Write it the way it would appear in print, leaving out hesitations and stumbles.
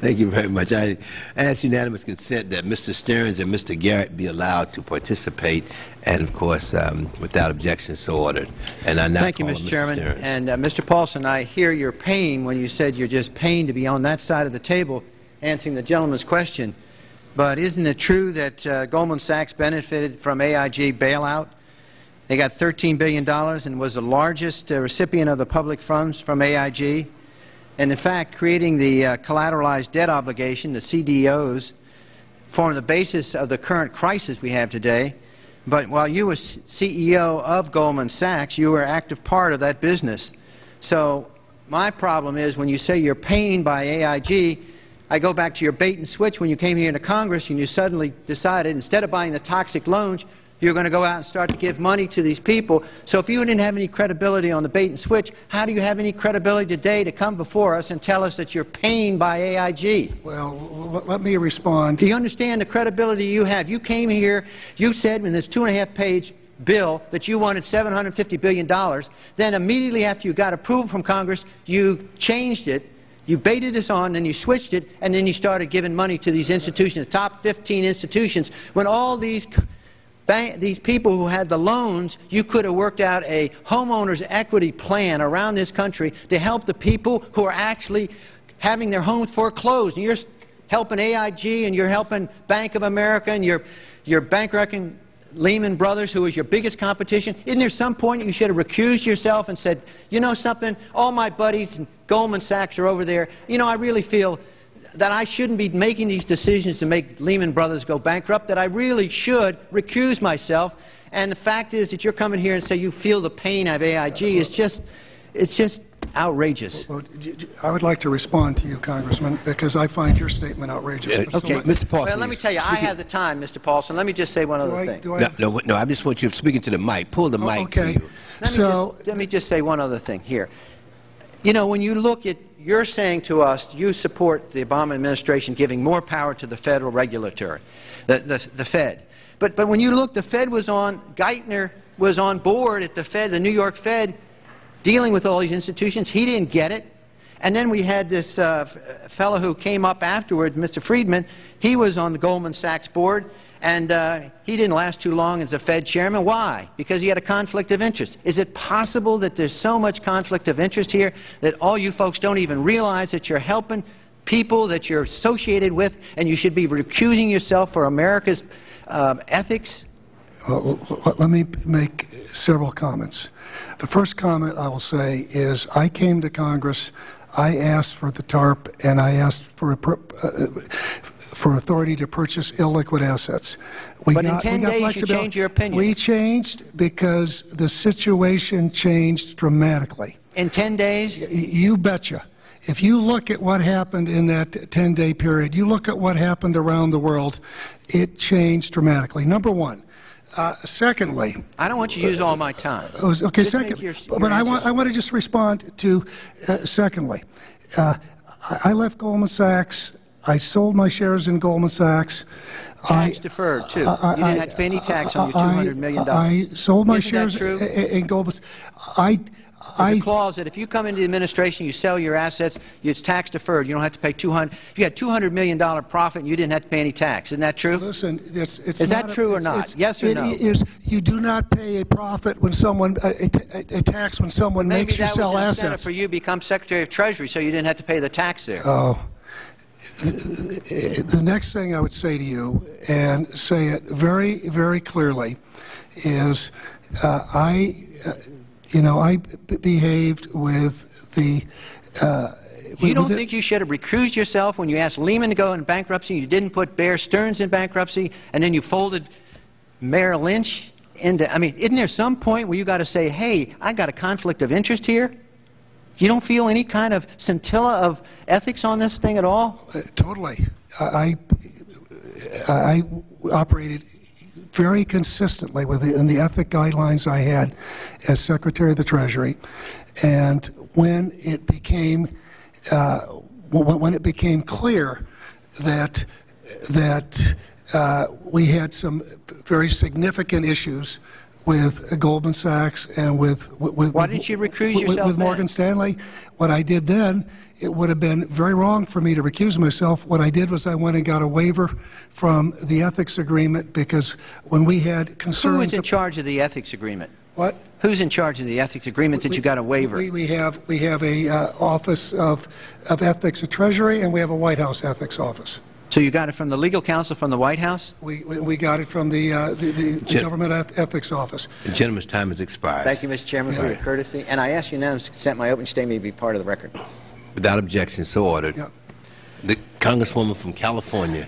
Thank you very much. I ask unanimous consent that Mr. Stearns and Mr. Garrett be allowed to participate, and of course, without objection, so ordered. And I now Thank you, Mr. Chairman. Stearns. And Mr. Paulson, I hear your pain when you said you're just pained to be on that side of the table answering the gentleman's question. But isn't it true that Goldman Sachs benefited from AIG bailout? They got $13 billion and was the largest recipient of the public funds from AIG. And in fact, creating the collateralized debt obligation, the CDOs, form the basis of the current crisis we have today. But while you were CEO of Goldman Sachs, you were an active part of that business. So my problem is when you say you're pained by AIG, I go back to your bait and switch when you came here into Congress and you suddenly decided instead of buying the toxic loans, you're going to go out and start to give money to these people. So if you didn't have any credibility on the bait and switch, how do you have any credibility today to come before us and tell us that you're pained by AIG? Well, let me respond. Do you understand the credibility you have? You came here, you said in this 2.5-page bill that you wanted $750 billion. Then immediately after you got approval from Congress, you changed it. You baited us on, then you switched it, and then you started giving money to these institutions, the top 15 institutions, when all these people who had the loans, you could have worked out a homeowners equity plan around this country to help the people who are actually having their homes foreclosed. And you're helping AIG and you're helping Bank of America and you're bankrupting Lehman Brothers, who is your biggest competition. Isn't there some point you should have recused yourself and said, you know something, all my buddies in Goldman Sachs are over there. You know, I really feel that I shouldn't be making these decisions to make Lehman Brothers go bankrupt, that I really should recuse myself. And the fact is that you're coming here and say you feel the pain of AIG is just, it's just outrageous. Well, I would like to respond to you, Congressman, because I find your statement outrageous. Okay, Mr. Paulson. Well, let me tell you, I have the time, Mr. Paulson. Let me just say one other thing. No, I just want you speaking to the mic. Pull the mic. Okay. To you. Let me just say one other thing here. You know, when you look at, you're saying to us, you support the Obama administration giving more power to the federal regulatory, the Fed. But when you look, the Fed was on, Geithner was on board at the Fed, the New York Fed, dealing with all these institutions. He didn't get it. And then we had this fellow who came up afterwards, Mr. Friedman. He was on the Goldman Sachs board, and he didn't last too long as the Fed chairman. Why? Because he had a conflict of interest. Is it possible that there's so much conflict of interest here that all you folks don't even realize that you're helping people that you're associated with, and you should be recusing yourself for America's ethics? Well, let me make several comments. The first comment I will say is I came to Congress, I asked for the TARP, and I asked for authority to purchase illiquid assets. But in 10 days you changed your opinion. We changed because the situation changed dramatically. In 10 days? You betcha. If you look at what happened in that 10-day period, you look at what happened around the world, it changed dramatically. Number one. Secondly, I don't want you to use all my time. Okay, secondly, but I want to just respond to secondly. I left Goldman Sachs. I sold my shares in Goldman Sachs. Tax deferred too. You didn't have to pay any tax on your $200 million. I sold my Isn't shares that true? in Goldman Sachs. There's a clause that if you come into the administration, you sell your assets, it's tax deferred. You don't have to pay If you had $200 million profit and you didn't have to pay any tax, isn't that true? Listen, is that true or not? Yes or no? It is. You do not pay a profit when someone a tax when someone makes you sell assets. Maybe that was an incentive for you to become Secretary of Treasury, so you didn't have to pay the tax there. Oh. The next thing I would say to you, and say it very, very clearly, is I behaved with the... you don't think you should have recused yourself when you asked Lehman to go in bankruptcy, you didn't put Bear Stearns in bankruptcy, and then you folded Merrill Lynch into... I mean, isn't there some point where you got to say, hey, I got a conflict of interest here? You don't feel any kind of scintilla of ethics on this thing at all? Totally. I operated very consistently within the ethic guidelines I had as Secretary of the Treasury, and when it became clear that we had some very significant issues with Goldman Sachs and with why didn't you recuse yourself with Morgan Stanley, what I did then it would have been very wrong for me to recuse myself. What I did was I went and got a waiver from the ethics agreement, because when we had concerns... Who is in charge of the ethics agreement? What? Who's in charge of the ethics agreement that you got a waiver? We have a Office of Ethics at Treasury, and we have a White House ethics office. So you got it from the legal counsel from the White House? We got it from the Government Ethics Office. The gentleman's time has expired. Thank you, Mr. Chairman, for your courtesy. And I ask unanimous consent my opening statement to be part of the record. Without objection, so ordered. Yeah. The Congresswoman from California,